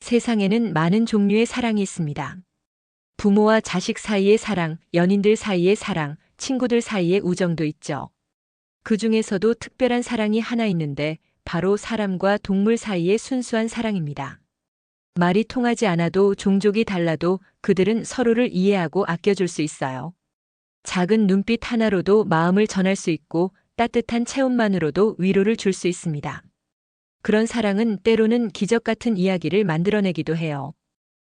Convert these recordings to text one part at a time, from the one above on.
세상에는 많은 종류의 사랑이 있습니다. 부모와 자식 사이의 사랑, 연인들 사이의 사랑, 친구들 사이의 우정도 있죠. 그 중에서도 특별한 사랑이 하나 있는데 바로 사람과 동물 사이의 순수한 사랑입니다. 말이 통하지 않아도 종족이 달라도 그들은 서로를 이해하고 아껴줄 수 있어요. 작은 눈빛 하나로도 마음을 전할 수 있고 따뜻한 체온만으로도 위로를 줄 수 있습니다. 그런 사랑은 때로는 기적 같은 이야기를 만들어내기도 해요.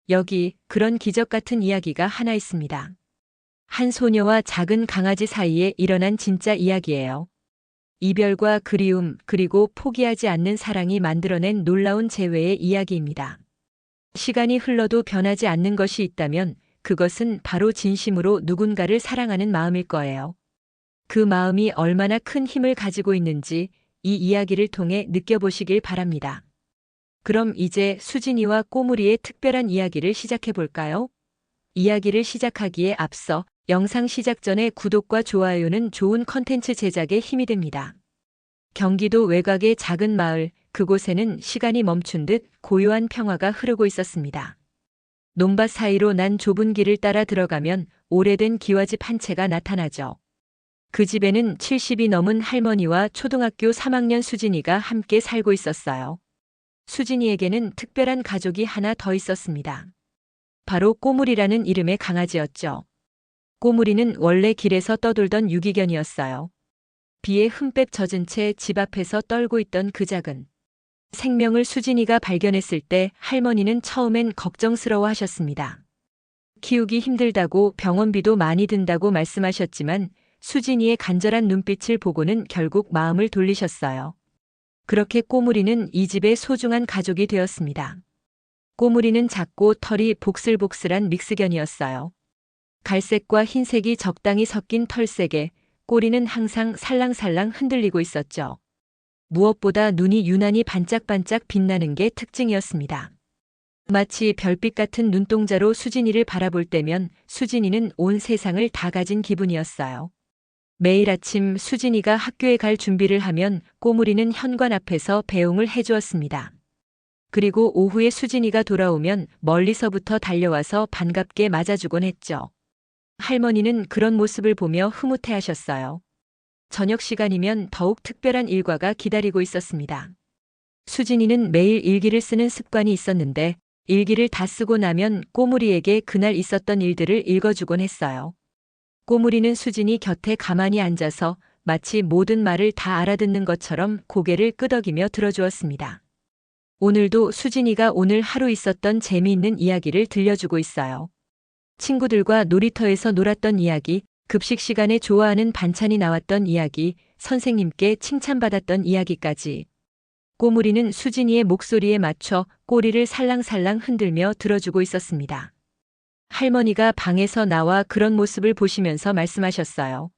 여기 그런 기적 같은 이야기가 하나 있습니다. 한 소녀와 작은 강아지 사이에 일어난 진짜 이야기예요. 이별과 그리움 그리고 포기하지 않는 사랑이 만들어낸 놀라운 재회의 이야기입니다. 시간이 흘러도 변하지 않는 것이 있다면 그것은 바로 진심으로 누군가를 사랑하는 마음일 거예요. 그 마음이 얼마나 큰 힘을 가지고 있는지 이 이야기를 통해 느껴보시길 바랍니다. 그럼 이제 수진이와 꼬물이의 특별한 이야기를 시작해 볼까요? 이야기를 시작하기에 앞서 영상 시작 전에 구독과 좋아요는 좋은 컨텐츠 제작에 힘이 됩니다. 경기도 외곽의 작은 마을, 그곳에는 시간이 멈춘 듯 고요한 평화가 흐르고 있었습니다. 논밭 사이로 난 좁은 길을 따라 들어가면 오래된 기와집 한 채가 나타나죠. 그 집에는 70이 넘은 할머니와 초등학교 3학년 수진이가 함께 살고 있었어요. 수진이에게는 특별한 가족이 하나 더 있었습니다. 바로 꼬물이라는 이름의 강아지였죠. 꼬물이는 원래 길에서 떠돌던 유기견이었어요. 비에 흠뻑 젖은 채 집 앞에서 떨고 있던 그 작은 생명을 수진이가 발견했을 때 할머니는 처음엔 걱정스러워 하셨습니다. 키우기 힘들다고 병원비도 많이 든다고 말씀하셨지만 수진이의 간절한 눈빛을 보고는 결국 마음을 돌리셨어요. 그렇게 꼬물이는 이 집의 소중한 가족이 되었습니다. 꼬물이는 작고 털이 복슬복슬한 믹스견이었어요. 갈색과 흰색이 적당히 섞인 털색에 꼬리는 항상 살랑살랑 흔들리고 있었죠. 무엇보다 눈이 유난히 반짝반짝 빛나는 게 특징이었습니다. 마치 별빛 같은 눈동자로 수진이를 바라볼 때면 수진이는 온 세상을 다 가진 기분이었어요. 매일 아침 수진이가 학교에 갈 준비를 하면 꼬물이는 현관 앞에서 배웅을 해주었습니다. 그리고 오후에 수진이가 돌아오면 멀리서부터 달려와서 반갑게 맞아주곤 했죠. 할머니는 그런 모습을 보며 흐뭇해하셨어요. 저녁 시간이면 더욱 특별한 일과가 기다리고 있었습니다. 수진이는 매일 일기를 쓰는 습관이 있었는데 일기를 다 쓰고 나면 꼬물이에게 그날 있었던 일들을 읽어주곤 했어요. 꼬물이는 수진이 곁에 가만히 앉아서 마치 모든 말을 다 알아듣는 것처럼 고개를 끄덕이며 들어주었습니다. 오늘도 수진이가 오늘 하루 있었던 재미있는 이야기를 들려주고 있어요. 친구들과 놀이터에서 놀았던 이야기, 급식 시간에 좋아하는 반찬이 나왔던 이야기, 선생님께 칭찬받았던 이야기까지. 꼬물이는 수진이의 목소리에 맞춰 꼬리를 살랑살랑 흔들며 들어주고 있었습니다. 할머니가 방에서 나와 그런 모습을 보시면서 말씀하셨어요.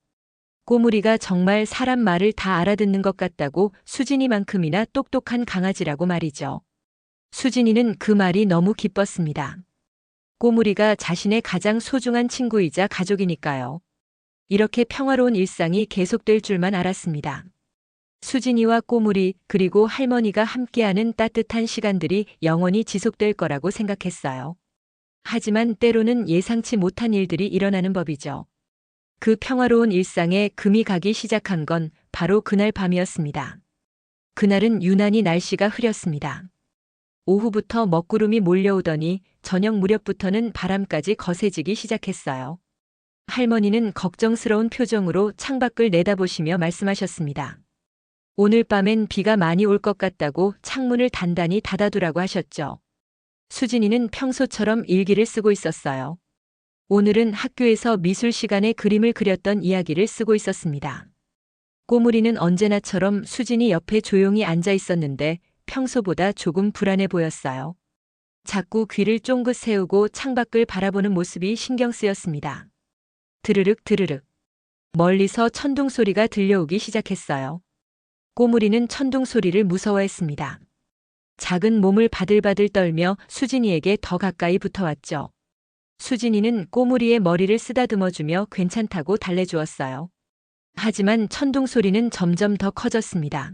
꼬물이가 정말 사람 말을 다 알아듣는 것 같다고 수진이만큼이나 똑똑한 강아지라고 말이죠. 수진이는 그 말이 너무 기뻤습니다. 꼬물이가 자신의 가장 소중한 친구이자 가족이니까요. 이렇게 평화로운 일상이 계속될 줄만 알았습니다. 수진이와 꼬물이 그리고 할머니가 함께하는 따뜻한 시간들이 영원히 지속될 거라고 생각했어요. 하지만 때로는 예상치 못한 일들이 일어나는 법이죠. 그 평화로운 일상에 금이 가기 시작한 건 바로 그날 밤이었습니다. 그날은 유난히 날씨가 흐렸습니다. 오후부터 먹구름이 몰려오더니 저녁 무렵부터는 바람까지 거세지기 시작했어요. 할머니는 걱정스러운 표정으로 창밖을 내다보시며 말씀하셨습니다. 오늘 밤엔 비가 많이 올 것 같다고 창문을 단단히 닫아두라고 하셨죠. 수진이는 평소처럼 일기를 쓰고 있었어요. 오늘은 학교에서 미술 시간에 그림을 그렸던 이야기를 쓰고 있었습니다. 꼬물이는 언제나처럼 수진이 옆에 조용히 앉아 있었는데 평소보다 조금 불안해 보였어요. 자꾸 귀를 쫑긋 세우고 창밖을 바라보는 모습이 신경 쓰였습니다. 드르륵 드르륵. 멀리서 천둥 소리가 들려오기 시작했어요. 꼬물이는 천둥 소리를 무서워했습니다. 작은 몸을 바들바들 떨며 수진이에게 더 가까이 붙어왔죠. 수진이는 꼬물이의 머리를 쓰다듬어주며 괜찮다고 달래주었어요. 하지만 천둥 소리는 점점 더 커졌습니다.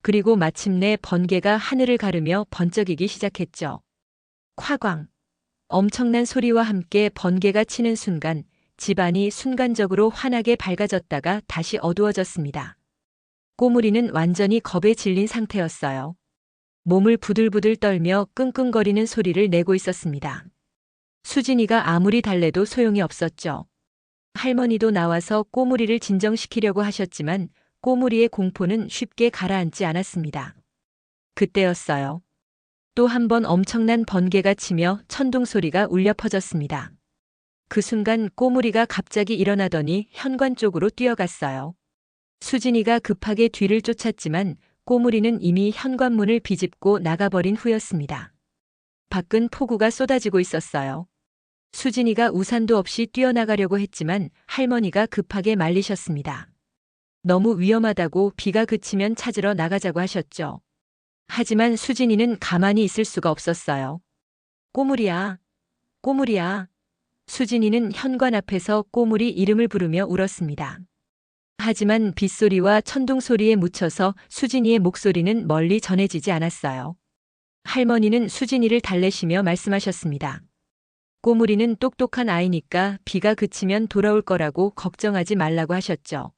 그리고 마침내 번개가 하늘을 가르며 번쩍이기 시작했죠. 쾅쾅. 엄청난 소리와 함께 번개가 치는 순간 집안이 순간적으로 환하게 밝아졌다가 다시 어두워졌습니다. 꼬물이는 완전히 겁에 질린 상태였어요. 몸을 부들부들 떨며 끙끙거리는 소리를 내고 있었습니다. 수진이가 아무리 달래도 소용이 없었죠. 할머니도 나와서 꼬물이를 진정시키려고 하셨지만 꼬물이의 공포는 쉽게 가라앉지 않았습니다. 그때였어요. 또 한 번 엄청난 번개가 치며 천둥 소리가 울려 퍼졌습니다. 그 순간 꼬물이가 갑자기 일어나더니 현관 쪽으로 뛰어갔어요. 수진이가 급하게 뒤를 쫓았지만 꼬물이는 이미 현관문을 비집고 나가버린 후였습니다. 밖은 폭우가 쏟아지고 있었어요. 수진이가 우산도 없이 뛰어나가려고 했지만 할머니가 급하게 말리셨습니다. 너무 위험하다고 비가 그치면 찾으러 나가자고 하셨죠. 하지만 수진이는 가만히 있을 수가 없었어요. 꼬물이야, 꼬물이야. 수진이는 현관 앞에서 꼬물이 이름을 부르며 울었습니다. 하지만 빗소리와 천둥 소리에 묻혀서 수진이의 목소리는 멀리 전해지지 않았어요. 할머니는 수진이를 달래시며 말씀하셨습니다. 꼬물이는 똑똑한 아이니까 비가 그치면 돌아올 거라고 걱정하지 말라고 하셨죠.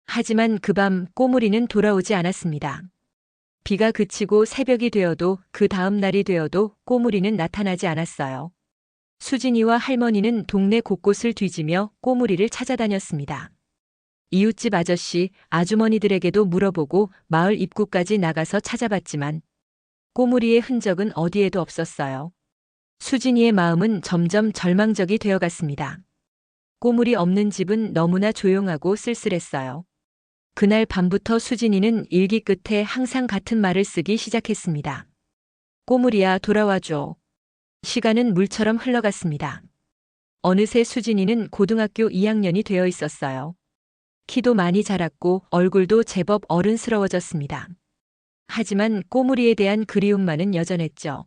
하지만 그 밤 꼬물이는 돌아오지 않았습니다. 비가 그치고 새벽이 되어도 그 다음 날이 되어도 꼬물이는 나타나지 않았어요. 수진이와 할머니는 동네 곳곳을 뒤지며 꼬물이를 찾아다녔습니다. 이웃집 아저씨, 아주머니들에게도 물어보고 마을 입구까지 나가서 찾아봤지만 꼬물이의 흔적은 어디에도 없었어요. 수진이의 마음은 점점 절망적이 되어갔습니다. 꼬물이 없는 집은 너무나 조용하고 쓸쓸했어요. 그날 밤부터 수진이는 일기 끝에 항상 같은 말을 쓰기 시작했습니다. 꼬물이야, 돌아와줘. 시간은 물처럼 흘러갔습니다. 어느새 수진이는 고등학교 2학년이 되어 있었어요. 키도 많이 자랐고 얼굴도 제법 어른스러워졌습니다. 하지만 꼬물이에 대한 그리움만은 여전했죠.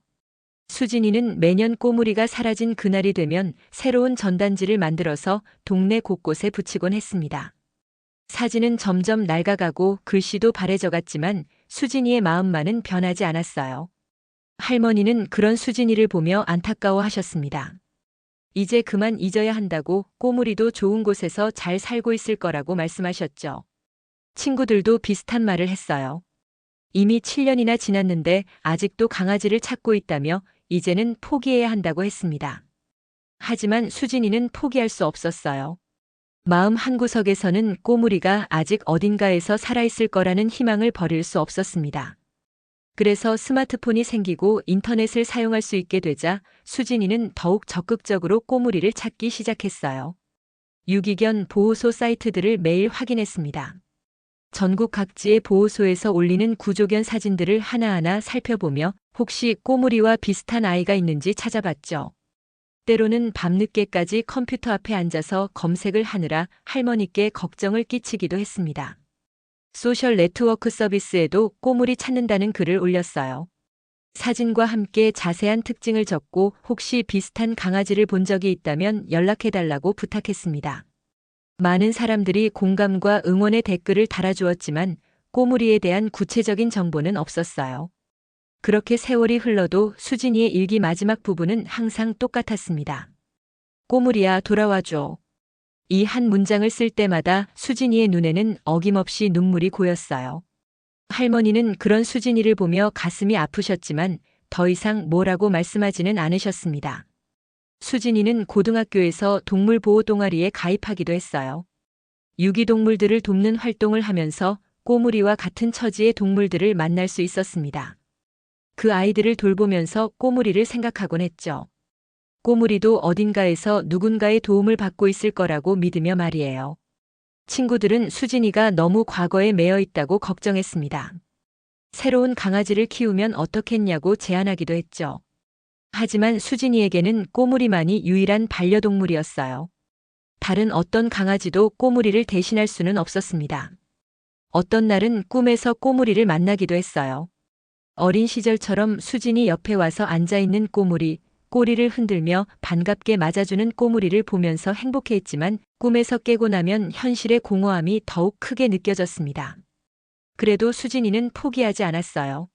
수진이는 매년 꼬물이가 사라진 그날이 되면 새로운 전단지를 만들어서 동네 곳곳에 붙이곤 했습니다. 사진은 점점 낡아가고 글씨도 바래져갔지만 수진이의 마음만은 변하지 않았어요. 할머니는 그런 수진이를 보며 안타까워하셨습니다. 이제 그만 잊어야 한다고, 꼬물이도 좋은 곳에서 잘 살고 있을 거라고 말씀하셨죠. 친구들도 비슷한 말을 했어요. 이미 7년이나 지났는데 아직도 강아지를 찾고 있다며 이제는 포기해야 한다고 했습니다. 하지만 수진이는 포기할 수 없었어요. 마음 한구석에서는 꼬물이가 아직 어딘가에서 살아있을 거라는 희망을 버릴 수 없었습니다. 그래서 스마트폰이 생기고 인터넷을 사용할 수 있게 되자 수진이는 더욱 적극적으로 꼬물이를 찾기 시작했어요. 유기견 보호소 사이트들을 매일 확인했습니다. 전국 각지의 보호소에서 올리는 구조견 사진들을 하나하나 살펴보며 혹시 꼬물이와 비슷한 아이가 있는지 찾아봤죠. 때로는 밤늦게까지 컴퓨터 앞에 앉아서 검색을 하느라 할머니께 걱정을 끼치기도 했습니다. 소셜 네트워크 서비스에도 꼬물이 찾는다는 글을 올렸어요. 사진과 함께 자세한 특징을 적고 혹시 비슷한 강아지를 본 적이 있다면 연락해달라고 부탁했습니다. 많은 사람들이 공감과 응원의 댓글을 달아주었지만 꼬물이에 대한 구체적인 정보는 없었어요. 그렇게 세월이 흘러도 수진이의 일기 마지막 부분은 항상 똑같았습니다. 꼬물이야, 돌아와줘. 이 한 문장을 쓸 때마다 수진이의 눈에는 어김없이 눈물이 고였어요. 할머니는 그런 수진이를 보며 가슴이 아프셨지만 더 이상 뭐라고 말씀하지는 않으셨습니다. 수진이는 고등학교에서 동물보호 동아리에 가입하기도 했어요. 유기동물들을 돕는 활동을 하면서 꼬물이와 같은 처지의 동물들을 만날 수 있었습니다. 그 아이들을 돌보면서 꼬물이를 생각하곤 했죠. 꼬물이도 어딘가에서 누군가의 도움을 받고 있을 거라고 믿으며 말이에요. 친구들은 수진이가 너무 과거에 매여 있다고 걱정했습니다. 새로운 강아지를 키우면 어떻겠냐고 제안하기도 했죠. 하지만 수진이에게는 꼬물이만이 유일한 반려동물이었어요. 다른 어떤 강아지도 꼬물이를 대신할 수는 없었습니다. 어떤 날은 꿈에서 꼬물이를 만나기도 했어요. 어린 시절처럼 수진이 옆에 와서 앉아있는 꼬물이, 꼬리를 흔들며 반갑게 맞아주는 꼬물이를 보면서 행복해했지만 꿈에서 깨고 나면 현실의 공허함이 더욱 크게 느껴졌습니다. 그래도 수진이는 포기하지 않았어요.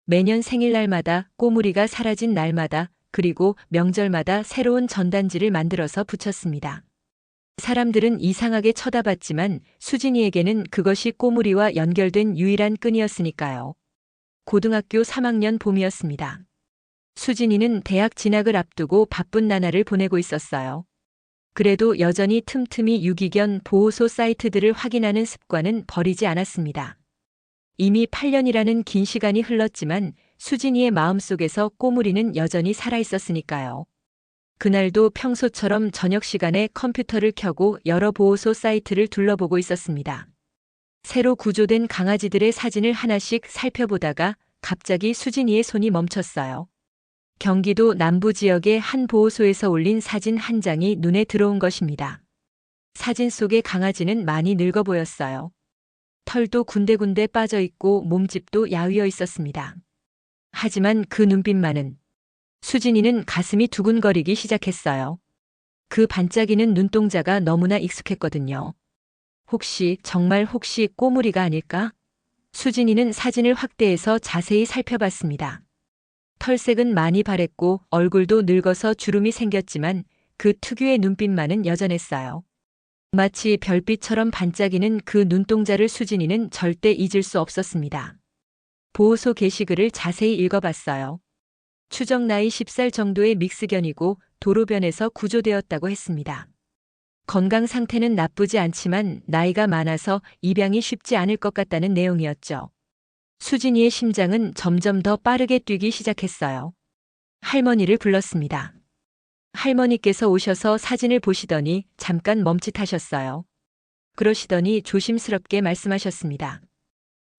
매년 생일날마다 꼬물이가 사라진 날마다 그리고 명절마다 새로운 전단지를 만들어서 붙였습니다. 사람들은 이상하게 쳐다봤지만 수진이에게는 그것이 꼬물이와 연결된 유일한 끈이었으니까요. 고등학교 3학년 봄이었습니다. 수진이는 대학 진학을 앞두고 바쁜 나날을 보내고 있었어요. 그래도 여전히 틈틈이 유기견 보호소 사이트들을 확인하는 습관은 버리지 않았습니다. 이미 8년이라는 긴 시간이 흘렀지만 수진이의 마음속에서 꼬물이는 여전히 살아있었으니까요. 그날도 평소처럼 저녁 시간에 컴퓨터를 켜고 여러 보호소 사이트를 둘러보고 있었습니다. 새로 구조된 강아지들의 사진을 하나씩 살펴보다가 갑자기 수진이의 손이 멈췄어요. 경기도 남부 지역의 한 보호소에서 올린 사진 한 장이 눈에 들어온 것입니다. 사진 속의 강아지는 많이 늙어 보였어요. 털도 군데군데 빠져 있고 몸집도 야위어 있었습니다. 하지만 그 눈빛만은 수진이는 가슴이 두근거리기 시작했어요. 그 반짝이는 눈동자가 너무나 익숙했거든요. 정말 혹시 꼬물이가 아닐까? 수진이는 사진을 확대해서 자세히 살펴봤습니다. 털색은 많이 바랬고 얼굴도 늙어서 주름이 생겼지만 그 특유의 눈빛만은 여전했어요. 마치 별빛처럼 반짝이는 그 눈동자를 수진이는 절대 잊을 수 없었습니다. 보호소 게시글을 자세히 읽어봤어요. 추정 나이 10살 정도의 믹스견이고 도로변에서 구조되었다고 했습니다. 건강 상태는 나쁘지 않지만 나이가 많아서 입양이 쉽지 않을 것 같다는 내용이었죠. 수진이의 심장은 점점 더 빠르게 뛰기 시작했어요. 할머니를 불렀습니다. 할머니께서 오셔서 사진을 보시더니 잠깐 멈칫하셨어요. 그러시더니 조심스럽게 말씀하셨습니다.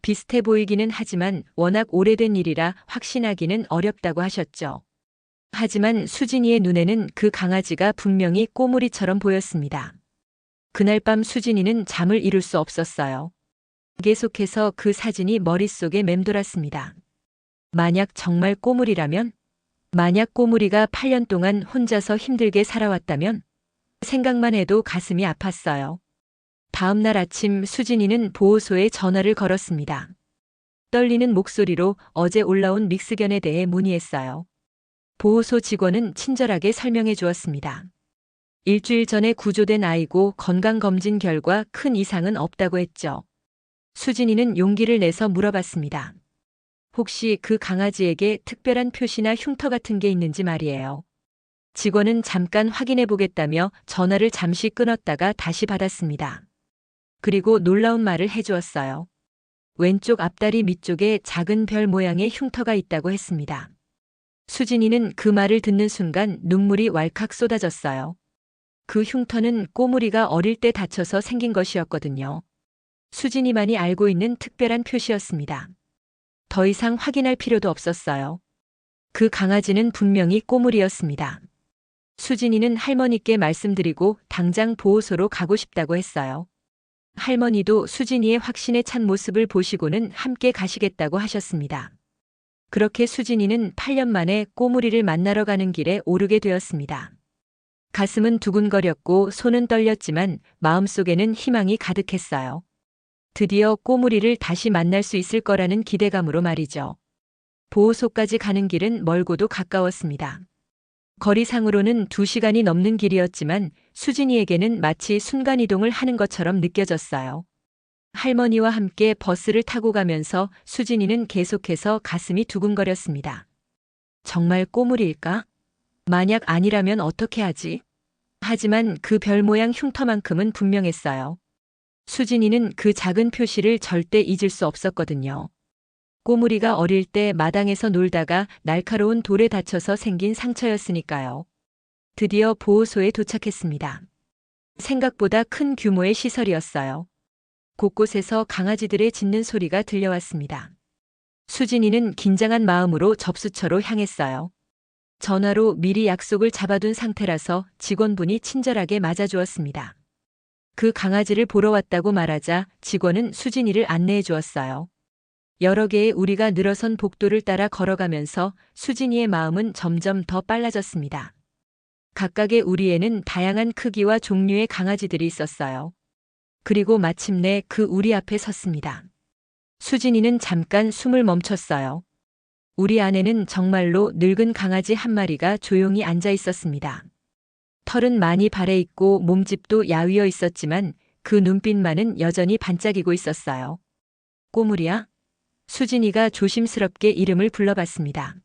비슷해 보이기는 하지만 워낙 오래된 일이라 확신하기는 어렵다고 하셨죠. 하지만 수진이의 눈에는 그 강아지가 분명히 꼬물이처럼 보였습니다. 그날 밤 수진이는 잠을 이룰 수 없었어요. 계속해서 그 사진이 머릿속에 맴돌았습니다. 만약 정말 꼬물이라면? 만약 꼬물이가 8년 동안 혼자서 힘들게 살아왔다면? 생각만 해도 가슴이 아팠어요. 다음 날 아침 수진이는 보호소에 전화를 걸었습니다. 떨리는 목소리로 어제 올라온 믹스견에 대해 문의했어요. 보호소 직원은 친절하게 설명해 주었습니다. 일주일 전에 구조된 아이고 건강검진 결과 큰 이상은 없다고 했죠. 수진이는 용기를 내서 물어봤습니다. 혹시 그 강아지에게 특별한 표시나 흉터 같은 게 있는지 말이에요. 직원은 잠깐 확인해 보겠다며 전화를 잠시 끊었다가 다시 받았습니다. 그리고 놀라운 말을 해주었어요. 왼쪽 앞다리 밑쪽에 작은 별 모양의 흉터가 있다고 했습니다. 수진이는 그 말을 듣는 순간 눈물이 왈칵 쏟아졌어요. 그 흉터는 꼬물이가 어릴 때 다쳐서 생긴 것이었거든요. 수진이만이 알고 있는 특별한 표시였습니다. 더 이상 확인할 필요도 없었어요. 그 강아지는 분명히 꼬물이었습니다. 수진이는 할머니께 말씀드리고 당장 보호소로 가고 싶다고 했어요. 할머니도 수진이의 확신에 찬 모습을 보시고는 함께 가시겠다고 하셨습니다. 그렇게 수진이는 8년 만에 꼬물이를 만나러 가는 길에 오르게 되었습니다. 가슴은 두근거렸고 손은 떨렸지만 마음속에는 희망이 가득했어요. 드디어 꼬물이를 다시 만날 수 있을 거라는 기대감으로 말이죠. 보호소까지 가는 길은 멀고도 가까웠습니다. 거리상으로는 2시간이 넘는 길이었지만 수진이에게는 마치 순간이동을 하는 것처럼 느껴졌어요. 할머니와 함께 버스를 타고 가면서 수진이는 계속해서 가슴이 두근거렸습니다. 정말 꼬물일까? 만약 아니라면 어떻게 하지? 하지만 그 별 모양 흉터만큼은 분명했어요. 수진이는 그 작은 표시를 절대 잊을 수 없었거든요. 꼬물이가 어릴 때 마당에서 놀다가 날카로운 돌에 다쳐서 생긴 상처였으니까요. 드디어 보호소에 도착했습니다. 생각보다 큰 규모의 시설이었어요. 곳곳에서 강아지들의 짖는 소리가 들려왔습니다. 수진이는 긴장한 마음으로 접수처로 향했어요. 전화로 미리 약속을 잡아둔 상태라서 직원분이 친절하게 맞아주었습니다. 그 강아지를 보러 왔다고 말하자 직원은 수진이를 안내해 주었어요. 여러 개의 우리가 늘어선 복도를 따라 걸어가면서 수진이의 마음은 점점 더 빨라졌습니다. 각각의 우리에는 다양한 크기와 종류의 강아지들이 있었어요. 그리고 마침내 그 우리 앞에 섰습니다. 수진이는 잠깐 숨을 멈췄어요. 우리 안에는 정말로 늙은 강아지 한 마리가 조용히 앉아 있었습니다. 털은 많이 발해 있고 몸집도 야위어 있었지만 그 눈빛만은 여전히 반짝이고 있었어요. 꼬물이야? 수진이가 조심스럽게 이름을 불러봤습니다.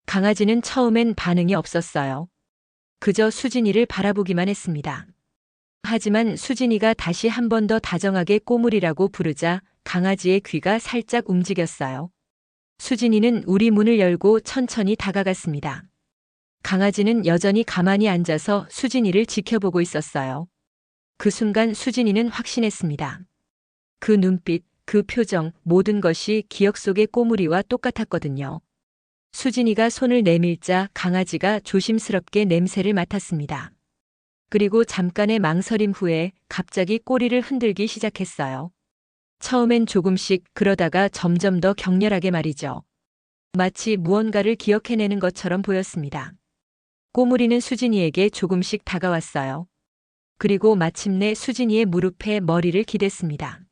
강아지는 처음엔 반응이 없었어요. 그저 수진이를 바라보기만 했습니다. 하지만 수진이가 다시 한 번 더 다정하게 꼬물이라고 부르자 강아지의 귀가 살짝 움직였어요. 수진이는 우리 문을 열고 천천히 다가갔습니다. 강아지는 여전히 가만히 앉아서 수진이를 지켜보고 있었어요. 그 순간 수진이는 확신했습니다. 그 눈빛, 그 표정, 모든 것이 기억 속의 꼬물이와 똑같았거든요. 수진이가 손을 내밀자 강아지가 조심스럽게 냄새를 맡았습니다. 그리고 잠깐의 망설임 후에 갑자기 꼬리를 흔들기 시작했어요. 처음엔 조금씩, 그러다가 점점 더 격렬하게 말이죠. 마치 무언가를 기억해내는 것처럼 보였습니다. 꼬물이는 수진이에게 조금씩 다가왔어요. 그리고 마침내 수진이의 무릎에 머리를 기댔습니다.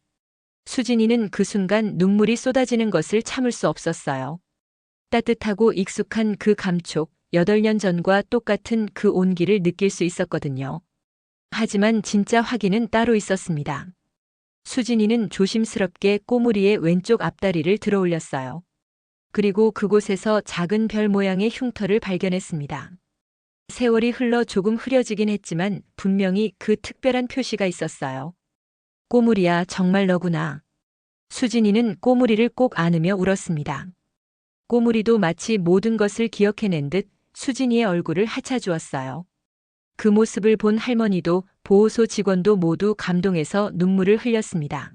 수진이는 그 순간 눈물이 쏟아지는 것을 참을 수 없었어요. 따뜻하고 익숙한 그 감촉, 8년 전과 똑같은 그 온기를 느낄 수 있었거든요. 하지만 진짜 확인은 따로 있었습니다. 수진이는 조심스럽게 꼬물이의 왼쪽 앞다리를 들어 올렸어요. 그리고 그곳에서 작은 별 모양의 흉터를 발견했습니다. 세월이 흘러 조금 흐려지긴 했지만 분명히 그 특별한 표시가 있었어요. 꼬물이야, 정말 너구나. 수진이는 꼬물이를 꼭 안으며 울었습니다. 꼬물이도 마치 모든 것을 기억해낸 듯 수진이의 얼굴을 하차주었어요. 그 모습을 본 할머니도 보호소 직원도 모두 감동해서 눈물을 흘렸습니다.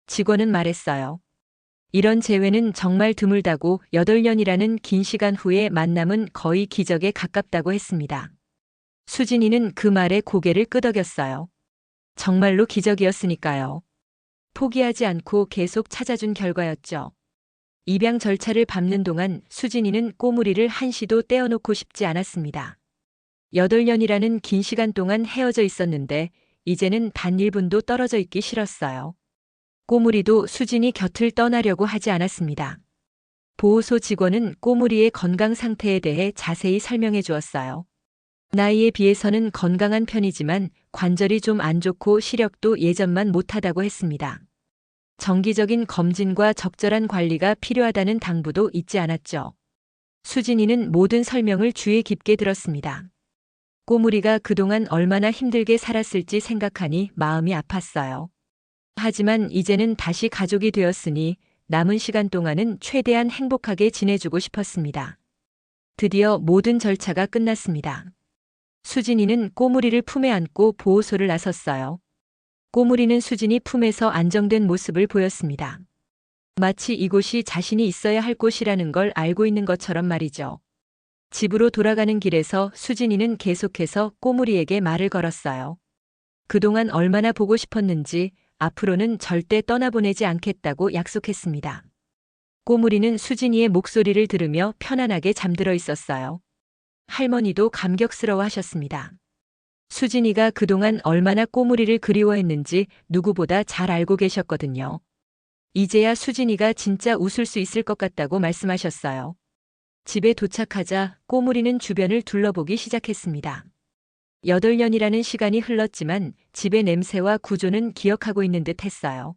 직원은 말했어요. 이런 재회는 정말 드물다고 8년이라는 긴 시간 후의 만남은 거의 기적에 가깝다고 했습니다. 수진이는 그 말에 고개를 끄덕였어요. 정말로 기적이었으니까요. 포기하지 않고 계속 찾아준 결과였죠. 입양 절차를 밟는 동안 수진이는 꼬물이를 한시도 떼어놓고 싶지 않았습니다. 8년이라는 긴 시간 동안 헤어져 있었는데 이제는 단 1분도 떨어져 있기 싫었어요. 꼬물이도 수진이 곁을 떠나려고 하지 않았습니다. 보호소 직원은 꼬물이의 건강 상태에 대해 자세히 설명해 주었어요. 나이에 비해서는 건강한 편이지만 관절이 좀 안 좋고 시력도 예전만 못하다고 했습니다. 정기적인 검진과 적절한 관리가 필요하다는 당부도 잊지 않았죠. 수진이는 모든 설명을 주의 깊게 들었습니다. 꼬물이가 그동안 얼마나 힘들게 살았을지 생각하니 마음이 아팠어요. 하지만 이제는 다시 가족이 되었으니 남은 시간 동안은 최대한 행복하게 지내주고 싶었습니다. 드디어 모든 절차가 끝났습니다. 수진이는 꼬물이를 품에 안고 보호소를 나섰어요. 꼬물이는 수진이 품에서 안정된 모습을 보였습니다. 마치 이곳이 자신이 있어야 할 곳이라는 걸 알고 있는 것처럼 말이죠. 집으로 돌아가는 길에서 수진이는 계속해서 꼬물이에게 말을 걸었어요. 그동안 얼마나 보고 싶었는지 앞으로는 절대 떠나보내지 않겠다고 약속했습니다. 꼬물이는 수진이의 목소리를 들으며 편안하게 잠들어 있었어요. 할머니도 감격스러워 하셨습니다. 수진이가 그동안 얼마나 꼬물이를 그리워했는지 누구보다 잘 알고 계셨거든요. 이제야 수진이가 진짜 웃을 수 있을 것 같다고 말씀하셨어요. 집에 도착하자 꼬물이는 주변을 둘러보기 시작했습니다. 8년이라는 시간이 흘렀지만 집의 냄새와 구조는 기억하고 있는 듯 했어요.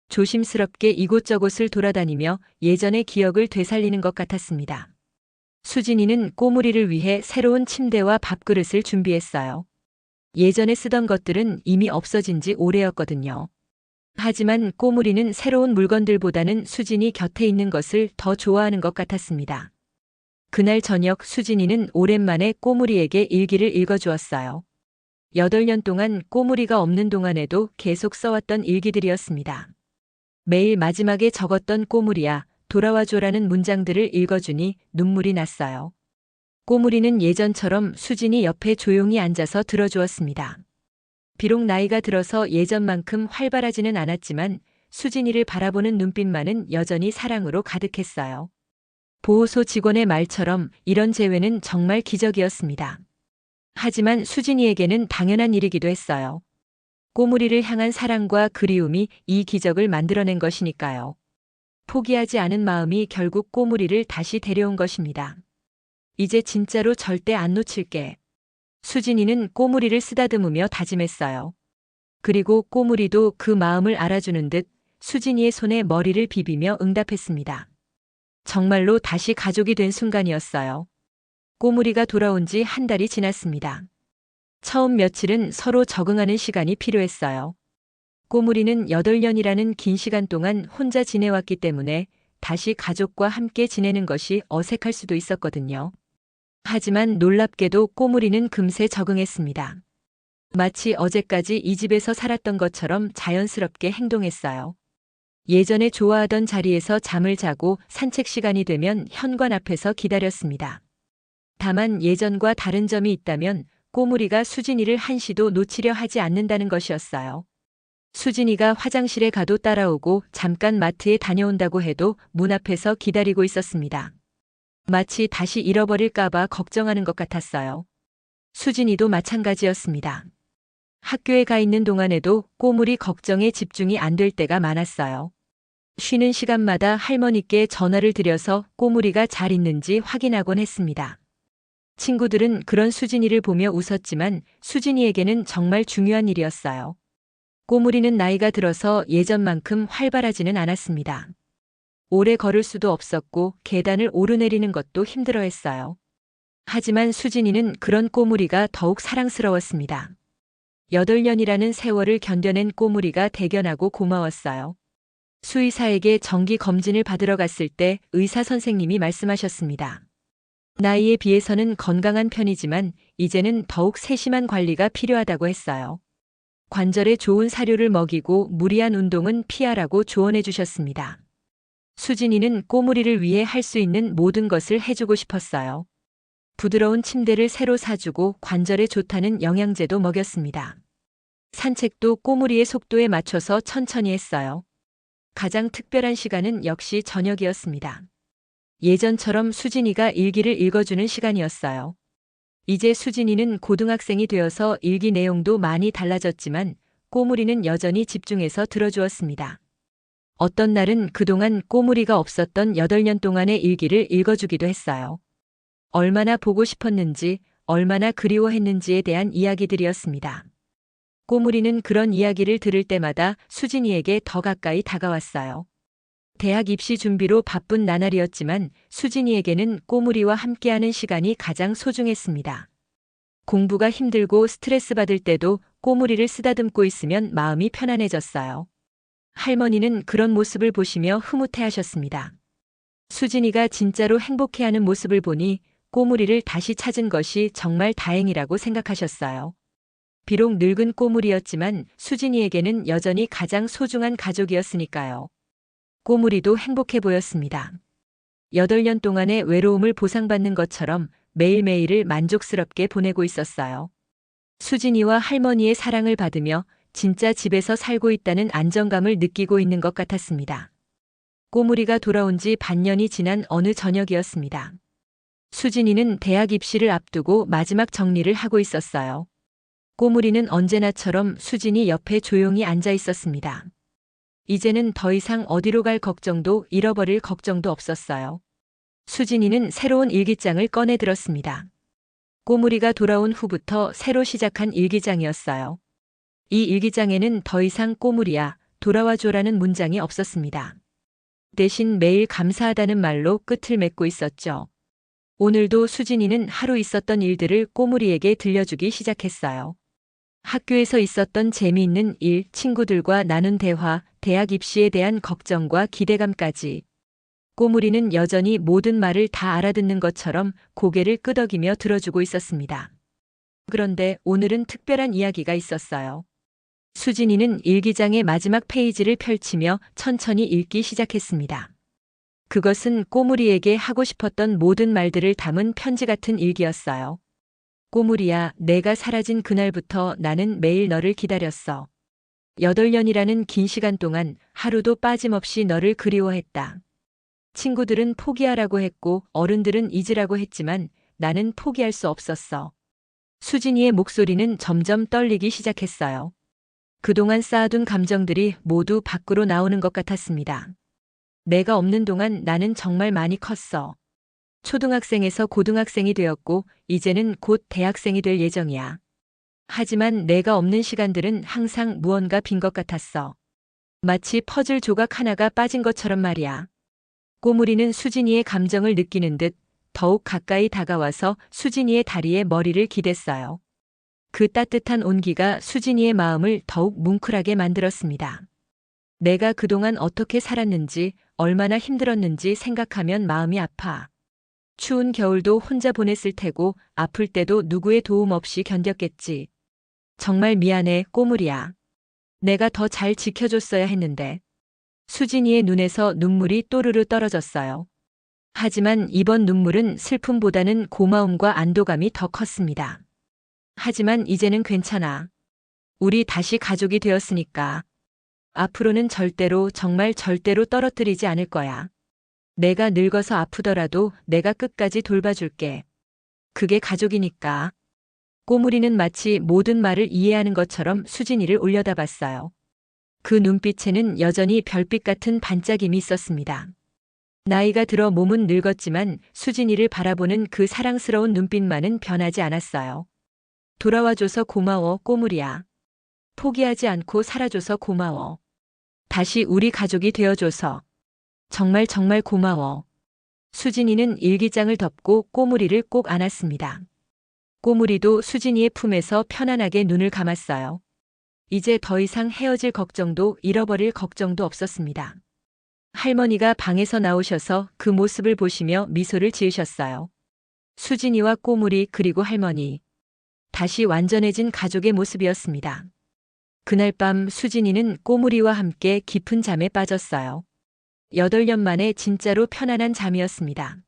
조심스럽게 이곳저곳을 돌아다니며 예전의 기억을 되살리는 것 같았습니다. 수진이는 꼬물이를 위해 새로운 침대와 밥그릇을 준비했어요. 예전에 쓰던 것들은 이미 없어진 지 오래였거든요. 하지만 꼬물이는 새로운 물건들보다는 수진이 곁에 있는 것을 더 좋아하는 것 같았습니다. 그날 저녁 수진이는 오랜만에 꼬물이에게 일기를 읽어주었어요. 8년 동안 꼬물이가 없는 동안에도 계속 써왔던 일기들이었습니다. 매일 마지막에 적었던 꼬물이야, 돌아와줘라는 문장들을 읽어주니 눈물이 났어요. 꼬물이는 예전처럼 수진이 옆에 조용히 앉아서 들어주었습니다. 비록 나이가 들어서 예전만큼 활발하지는 않았지만 수진이를 바라보는 눈빛만은 여전히 사랑으로 가득했어요. 보호소 직원의 말처럼 이런 재회는 정말 기적이었습니다. 하지만 수진이에게는 당연한 일이기도 했어요. 꼬물이를 향한 사랑과 그리움이 이 기적을 만들어낸 것이니까요. 포기하지 않은 마음이 결국 꼬물이를 다시 데려온 것입니다. 이제 진짜로 절대 안 놓칠게. 수진이는 꼬물이를 쓰다듬으며 다짐했어요. 그리고 꼬물이도 그 마음을 알아주는 듯 수진이의 손에 머리를 비비며 응답했습니다. 정말로 다시 가족이 된 순간이었어요. 꼬물이가 돌아온 지 한 달이 지났습니다. 처음 며칠은 서로 적응하는 시간이 필요했어요. 꼬물이는 8년이라는 긴 시간 동안 혼자 지내왔기 때문에 다시 가족과 함께 지내는 것이 어색할 수도 있었거든요. 하지만 놀랍게도 꼬물이는 금세 적응했습니다. 마치 어제까지 이 집에서 살았던 것처럼 자연스럽게 행동했어요. 예전에 좋아하던 자리에서 잠을 자고 산책 시간이 되면 현관 앞에서 기다렸습니다. 다만 예전과 다른 점이 있다면 꼬물이가 수진이를 한시도 놓치려 하지 않는다는 것이었어요. 수진이가 화장실에 가도 따라오고 잠깐 마트에 다녀온다고 해도 문 앞에서 기다리고 있었습니다. 마치 다시 잃어버릴까봐 걱정하는 것 같았어요. 수진이도 마찬가지였습니다. 학교에 가 있는 동안에도 꼬물이 걱정에 집중이 안 될 때가 많았어요. 쉬는 시간마다 할머니께 전화를 드려서 꼬물이가 잘 있는지 확인하곤 했습니다. 친구들은 그런 수진이를 보며 웃었지만 수진이에게는 정말 중요한 일이었어요. 꼬물이는 나이가 들어서 예전만큼 활발하지는 않았습니다. 오래 걸을 수도 없었고 계단을 오르내리는 것도 힘들어했어요. 하지만 수진이는 그런 꼬물이가 더욱 사랑스러웠습니다. 8년이라는 세월을 견뎌낸 꼬물이가 대견하고 고마웠어요. 수의사에게 정기 검진을 받으러 갔을 때 의사 선생님이 말씀하셨습니다. 나이에 비해서는 건강한 편이지만 이제는 더욱 세심한 관리가 필요하다고 했어요. 관절에 좋은 사료를 먹이고 무리한 운동은 피하라고 조언해 주셨습니다. 수진이는 꼬물이를 위해 할 수 있는 모든 것을 해주고 싶었어요. 부드러운 침대를 새로 사주고 관절에 좋다는 영양제도 먹였습니다. 산책도 꼬물이의 속도에 맞춰서 천천히 했어요. 가장 특별한 시간은 역시 저녁이었습니다. 예전처럼 수진이가 일기를 읽어주는 시간이었어요. 이제 수진이는 고등학생이 되어서 일기 내용도 많이 달라졌지만 꼬물이는 여전히 집중해서 들어주었습니다. 어떤 날은 그동안 꼬물이가 없었던 8년 동안의 일기를 읽어주기도 했어요. 얼마나 보고 싶었는지, 얼마나 그리워했는지에 대한 이야기들이었습니다. 꼬물이는 그런 이야기를 들을 때마다 수진이에게 더 가까이 다가왔어요. 대학 입시 준비로 바쁜 나날이었지만 수진이에게는 꼬물이와 함께하는 시간이 가장 소중했습니다. 공부가 힘들고 스트레스 받을 때도 꼬물이를 쓰다듬고 있으면 마음이 편안해졌어요. 할머니는 그런 모습을 보시며 흐뭇해하셨습니다. 수진이가 진짜로 행복해하는 모습을 보니 꼬물이를 다시 찾은 것이 정말 다행이라고 생각하셨어요. 비록 늙은 꼬물이였지만 수진이에게는 여전히 가장 소중한 가족이었으니까요. 꼬물이도 행복해 보였습니다. 8년 동안의 외로움을 보상받는 것처럼 매일매일을 만족스럽게 보내고 있었어요. 수진이와 할머니의 사랑을 받으며 진짜 집에서 살고 있다는 안정감을 느끼고 있는 것 같았습니다. 꼬물이가 돌아온 지 반년이 지난 어느 저녁이었습니다. 수진이는 대학 입시를 앞두고 마지막 정리를 하고 있었어요. 꼬물이는 언제나처럼 수진이 옆에 조용히 앉아 있었습니다. 이제는 더 이상 어디로 갈 걱정도 잃어버릴 걱정도 없었어요. 수진이는 새로운 일기장을 꺼내 들었습니다. 꼬물이가 돌아온 후부터 새로 시작한 일기장이었어요. 이 일기장에는 더 이상 꼬물이야, 돌아와줘라는 문장이 없었습니다. 대신 매일 감사하다는 말로 끝을 맺고 있었죠. 오늘도 수진이는 하루 있었던 일들을 꼬물이에게 들려주기 시작했어요. 학교에서 있었던 재미있는 일, 친구들과 나눈 대화, 대학 입시에 대한 걱정과 기대감까지. 꼬물이는 여전히 모든 말을 다 알아듣는 것처럼 고개를 끄덕이며 들어주고 있었습니다. 그런데 오늘은 특별한 이야기가 있었어요. 수진이는 일기장의 마지막 페이지를 펼치며 천천히 읽기 시작했습니다. 그것은 꼬물이에게 하고 싶었던 모든 말들을 담은 편지 같은 일기였어요. 꼬물이야, 내가 사라진 그날부터 나는 매일 너를 기다렸어. 8년이라는 긴 시간 동안 하루도 빠짐없이 너를 그리워했다. 친구들은 포기하라고 했고 어른들은 잊으라고 했지만 나는 포기할 수 없었어. 수진이의 목소리는 점점 떨리기 시작했어요. 그동안 쌓아둔 감정들이 모두 밖으로 나오는 것 같았습니다. 내가 없는 동안 나는 정말 많이 컸어. 초등학생에서 고등학생이 되었고 이제는 곧 대학생이 될 예정이야. 하지만 내가 없는 시간들은 항상 무언가 빈 것 같았어. 마치 퍼즐 조각 하나가 빠진 것처럼 말이야. 꼬물이는 수진이의 감정을 느끼는 듯 더욱 가까이 다가와서 수진이의 다리에 머리를 기댔어요. 그 따뜻한 온기가 수진이의 마음을 더욱 뭉클하게 만들었습니다. 내가 그동안 어떻게 살았는지, 얼마나 힘들었는지 생각하면 마음이 아파. 추운 겨울도 혼자 보냈을 테고 아플 때도 누구의 도움 없이 견뎠겠지. 정말 미안해, 꼬물이야. 내가 더 잘 지켜줬어야 했는데. 수진이의 눈에서 눈물이 또르르 떨어졌어요. 하지만 이번 눈물은 슬픔보다는 고마움과 안도감이 더 컸습니다. 하지만 이제는 괜찮아. 우리 다시 가족이 되었으니까. 앞으로는 절대로, 정말 절대로 떨어뜨리지 않을 거야. 내가 늙어서 아프더라도 내가 끝까지 돌봐줄게. 그게 가족이니까. 꼬물이는 마치 모든 말을 이해하는 것처럼 수진이를 올려다봤어요. 그 눈빛에는 여전히 별빛 같은 반짝임이 있었습니다. 나이가 들어 몸은 늙었지만 수진이를 바라보는 그 사랑스러운 눈빛만은 변하지 않았어요. 돌아와줘서 고마워, 꼬물이야. 포기하지 않고 살아줘서 고마워. 다시 우리 가족이 되어줘서. 정말 정말 고마워. 수진이는 일기장을 덮고 꼬물이를 꼭 안았습니다. 꼬물이도 수진이의 품에서 편안하게 눈을 감았어요. 이제 더 이상 헤어질 걱정도 잃어버릴 걱정도 없었습니다. 할머니가 방에서 나오셔서 그 모습을 보시며 미소를 지으셨어요. 수진이와 꼬물이 그리고 할머니. 다시 완전해진 가족의 모습이었습니다. 그날 밤 수진이는 꼬물이와 함께 깊은 잠에 빠졌어요. 8년 만에 진짜로 편안한 잠이었습니다.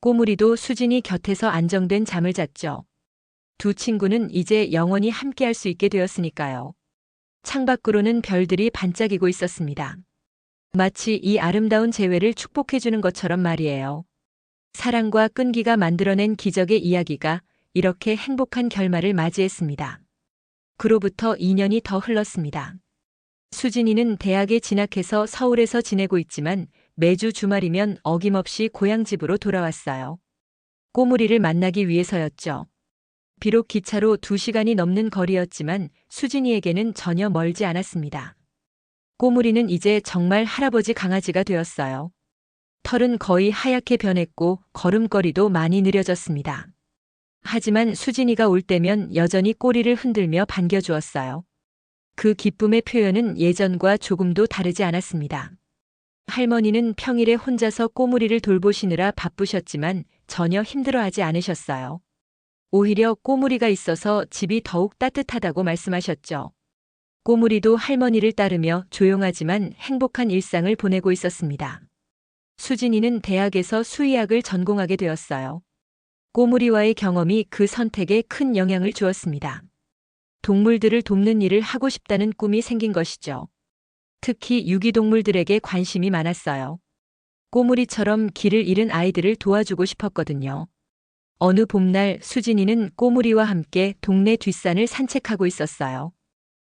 꼬물이도 수진이 곁에서 안정된 잠을 잤죠. 두 친구는 이제 영원히 함께할 수 있게 되었으니까요. 창밖으로는 별들이 반짝이고 있었습니다. 마치 이 아름다운 재회를 축복해주는 것처럼 말이에요. 사랑과 끈기가 만들어낸 기적의 이야기가 이렇게 행복한 결말을 맞이했습니다. 그로부터 2년이 더 흘렀습니다. 수진이는 대학에 진학해서 서울에서 지내고 있지만 매주 주말이면 어김없이 고향집으로 돌아왔어요. 꼬물이를 만나기 위해서였죠. 비록 기차로 2시간이 넘는 거리였지만 수진이에게는 전혀 멀지 않았습니다. 꼬물이는 이제 정말 할아버지 강아지가 되었어요. 털은 거의 하얗게 변했고 걸음걸이도 많이 느려졌습니다. 하지만 수진이가 올 때면 여전히 꼬리를 흔들며 반겨주었어요. 그 기쁨의 표현은 예전과 조금도 다르지 않았습니다. 할머니는 평일에 혼자서 꼬물이를 돌보시느라 바쁘셨지만 전혀 힘들어하지 않으셨어요. 오히려 꼬물이가 있어서 집이 더욱 따뜻하다고 말씀하셨죠. 꼬물이도 할머니를 따르며 조용하지만 행복한 일상을 보내고 있었습니다. 수진이는 대학에서 수의학을 전공하게 되었어요. 꼬물이와의 경험이 그 선택에 큰 영향을 주었습니다. 동물들을 돕는 일을 하고 싶다는 꿈이 생긴 것이죠. 특히 유기동물들에게 관심이 많았어요. 꼬물이처럼 길을 잃은 아이들을 도와주고 싶었거든요. 어느 봄날 수진이는 꼬물이와 함께 동네 뒷산을 산책하고 있었어요.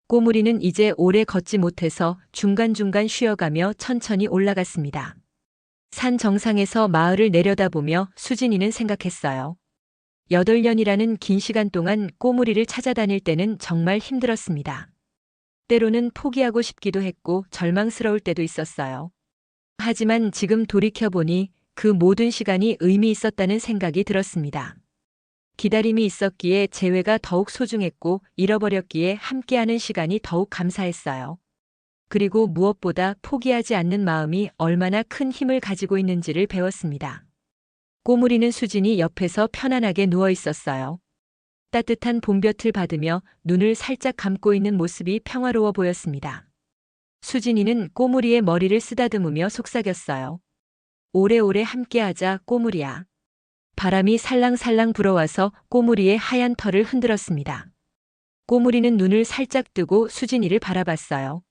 꼬물이는 이제 오래 걷지 못해서 중간중간 쉬어가며 천천히 올라갔습니다. 산 정상에서 마을을 내려다보며 수진이는 생각했어요. 8년이라는 긴 시간 동안 꼬물이를 찾아다닐 때는 정말 힘들었습니다. 때로는 포기하고 싶기도 했고 절망스러울 때도 있었어요. 하지만 지금 돌이켜보니 그 모든 시간이 의미 있었다는 생각이 들었습니다. 기다림이 있었기에 재회가 더욱 소중했고 잃어버렸기에 함께하는 시간이 더욱 감사했어요. 그리고 무엇보다 포기하지 않는 마음이 얼마나 큰 힘을 가지고 있는지를 배웠습니다. 꼬물이는 수진이 옆에서 편안하게 누워 있었어요. 따뜻한 봄볕을 받으며 눈을 살짝 감고 있는 모습이 평화로워 보였습니다. 수진이는 꼬물이의 머리를 쓰다듬으며 속삭였어요. 오래오래 함께하자, 꼬물이야. 바람이 살랑살랑 불어와서 꼬물이의 하얀 털을 흔들었습니다. 꼬물이는 눈을 살짝 뜨고 수진이를 바라봤어요.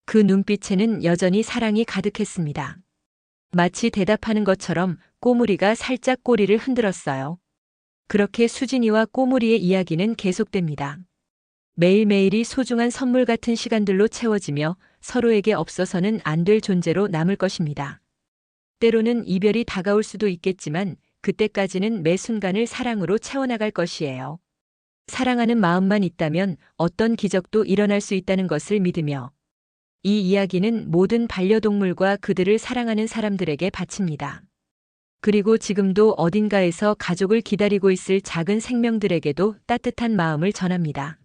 그 눈빛에는 여전히 사랑이 가득했습니다. 마치 대답하는 것처럼 꼬물이가 살짝 꼬리를 흔들었어요. 그렇게 수진이와 꼬물이의 이야기는 계속됩니다. 매일매일이 소중한 선물 같은 시간들로 채워지며 서로에게 없어서는 안 될 존재로 남을 것입니다. 때로는 이별이 다가올 수도 있겠지만 그때까지는 매 순간을 사랑으로 채워나갈 것이에요. 사랑하는 마음만 있다면 어떤 기적도 일어날 수 있다는 것을 믿으며 이 이야기는 모든 반려동물과 그들을 사랑하는 사람들에게 바칩니다. 그리고 지금도 어딘가에서 가족을 기다리고 있을 작은 생명들에게도 따뜻한 마음을 전합니다.